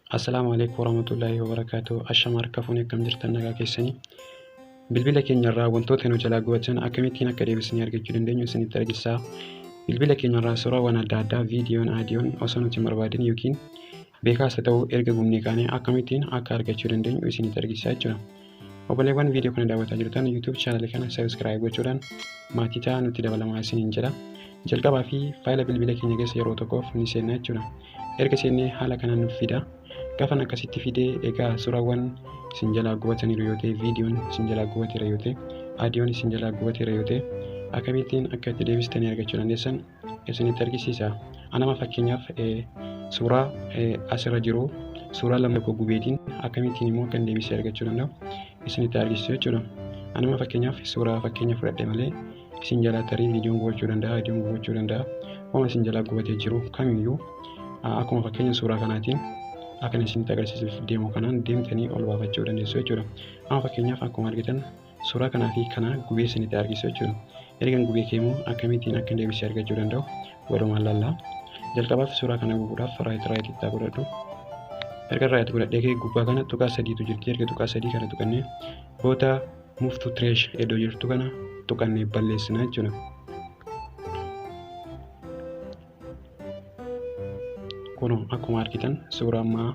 Assalamualaikum warahmatullahi wabarakatuh. Ashama harka fuunee akkam jirtan nagaa keessanii. Bilbila keenyarraa wantoota nu jalaa gubatan akkamittiin akka deebisnee argachuu dandeenyu isinitti agarsiisa. Bilbila keenyarraa suuraawwan adda addaa, viidiyoon, aadiyoon osoo nuti hin barbaadin yookiin beekaas haa ta'u erga gubnee kaanee akkamittiin akka argachuu dandeenyu isinitti agarsiisa jechuudha. Obboleewwan viidiyoo kana daawwataa jirtan YouTube channel kana subscribe gochuudhaan maatii ta'aa nutti dabalamaa isiniin jedha. Jalqabaa fi faayila bilbila keenya keessa yeroo tokkoof ni seenna jechuudha. Erga seennee haala kanaan nuuf fida. Gaafan akkasitti fidee egaa suuraawwan isin jalaa gubataniiru yoo ta'e, viidiyoon isin jalaa gubateera yoo ta'e, aadiyoon isin jalaa gubateera yoo ta'e, akkamittiin akka itti deebistanii argachuu dandeessan isinitti agarsiisa. Anama fakkeenyaaf suuraa asirra jiru suuraa lama gubeetiin akkamittiin immoo kan deebisee argachuu danda'u isinitti agarsiisu jechuudha. Anama fakkeenyaaf suuraa fakkeenya fudhadhe malee isin jalaa tarii viidiyoon gubachuu danda'a, aadiyoon gubachuu danda'a. Waan isin jalaa gubatee jiru kamiyyuu akkuma fakkeenya suuraa kanaatiin akan isinitti agarsiisuuf deemu kanaan deemtanii ol baafachuu dandeessu jechuudha. Amma fakkeenyaaf akkuma argitan suuraa kanaa fi kana gubee isinitti agarsiisu jechuudha. Erga gubee keemmoo akkamittiin akka deebisee argachuu danda'u walumaan laallaa. Jalqabaaf suuraa kana gubuudhaaf raayit itti godhadhu. Erga raayit godhadhee gubbaa kana tuqaa sadiitu jirti. Erga tuqaa sadii kana tuqannee boota move to trash iddoo jirtu kana tuqannee balleessina jechuudha. Kunoo akkuma argitan suuraa ammaa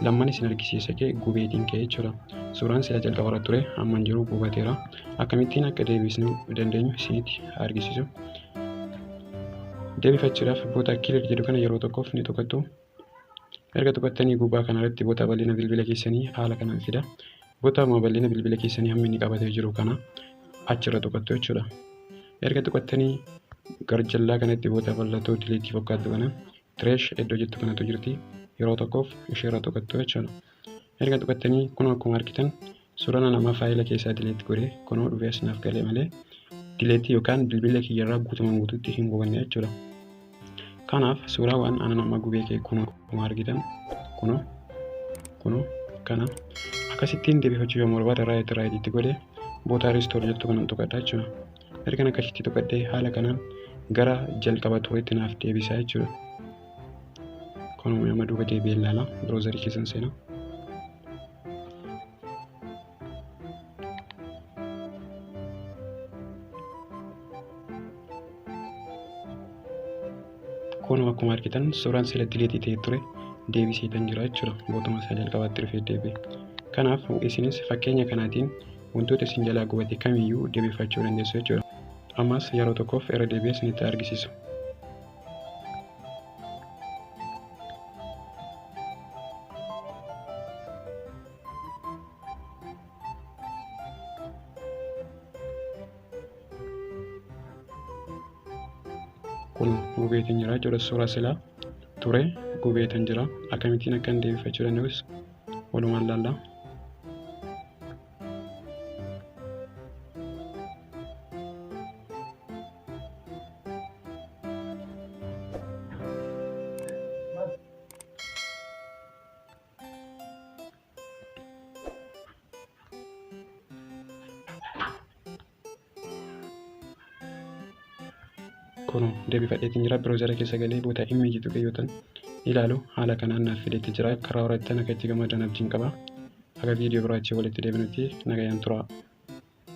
lamman isin argisiisa gubeetiin ka'e jechuudha. Suuraan sila jalqabarra ture amma jiru gubateera. Akkamittiin akka deebisnuu dandeenyu isinitti agarsiisu. Deebifachuudhaaf boota kilir jedhu kana yeroo tokkoof ni tuqattu. Erga tuqattanii gubbaa kanarratti boota bal'ina bilbila keessanii haala kanaan fida. Boota bal'ina bilbila keessanii hamma inni qabatee jiru kana achirra tuqattu jechuudha. Erga tuqattanii garjallaa kanatti boota bal'atoo dileetii fakkaattu kana Trash iddoo jettu kanatu jirti. Yeroo tokkoof isheerra tuqattu jechuudha. Erga tuqattanii kun akkuma argitan suuraan nama faayila keessaa dileet godhee kunoo dhufee asinaaf galee malee dileetii yookaan bilbila kiyyarraa guutumaan guutuutti hin gubanne jechuudha. Kanaaf suuraa waan ana nama gubee kee kun akkuma argitan kunoo kana akkasittiin deebifachuu yoo barbaade raayititti godhee boota riistoor jettu kanan tuqadha jechuudha. Erga akkasitti tuqadhee haala kanaan gara jalqaba tureetti naaf deebisaa jechuudha. Kunoo amma duuba deebi'ee ilaala biroozarii keessan seena. Kunoo akkuma argitan suuraan sila dileetii ta'ee ture deebisee kan jira jechuudha. Bootuma isaa jalqabaatti dhufee deebi'e. Kanaaf isinis fakkeenya kanaatiin wantoota isin jalaa gubate kamiyyuu deebifachuu dandeessu jechuudha. Ammas yeroo tokkoof irra deebi'ee isinitti agarsiisu. Kun gubeetiin jira jechuudha. Suuraa silaa ture gubeetiin jira. Akkamittiin akka deebifachuu danda'us walumaan laallaa. Kunoo deebifadheetiin jira. Biroozarii keessa galee boota immeejii tuqee yoo ta'an ilaalu haala kanaan naaf fideetti jira. Karaa horattan akka itti gammadan abdiin qaba. Akka viidiyoo biraatti walitti deebinutti nagayaan tura.